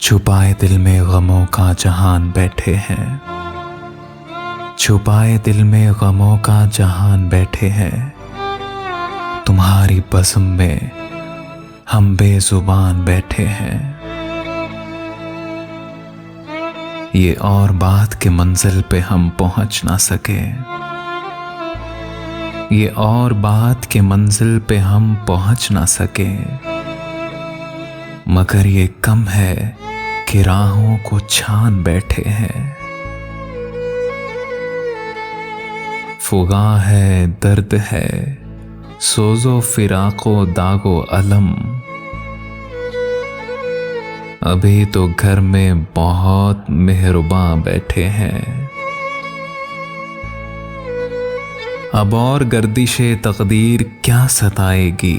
छुपाए दिल में गमों का जहान बैठे हैं, छुपाए दिल में गमों का जहान बैठे हैं। तुम्हारी बज़्म में हम बेजुबान बैठे हैं। ये और बात के मंजिल पे हम पहुंच ना सके, ये और बात के मंजिल पे हम पहुंच ना सके, मगर ये कम है कि राहों को छान बैठे हैं। फुगा है, दर्द है, सोजो फिराको दागो अलम। अभी तो घर में बहुत मेहरबान बैठे हैं। अब और गर्दिशे तकदीर क्या सताएगी,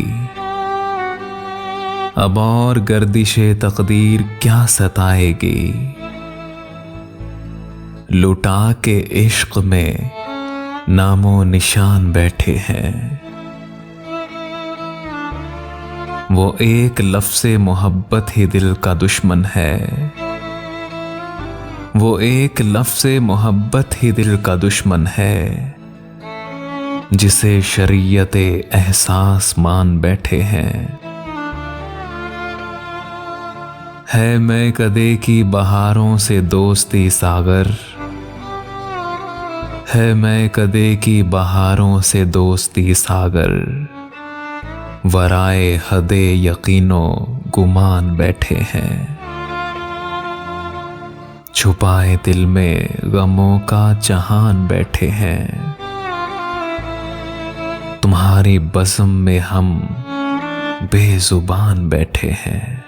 अब और गर्दिशे तकदीर क्या सताएगी। लुटा के इश्क में नामो निशान बैठे हैं। वो एक लफ्ज़े मोहब्बत ही दिल का दुश्मन है, वो एक लफ्ज़े मोहब्बत ही दिल का दुश्मन है, जिसे शरीयते एहसास मान बैठे हैं। है मैं कदे की बहारों से दोस्ती सागर, है मैं कदे की बहारों से दोस्ती सागर। वराए हदे यकीनो गुमान बैठे हैं। छुपाए दिल में गमों का जहान बैठे हैं। तुम्हारी बज़्म में हम बेजुबान बैठे हैं।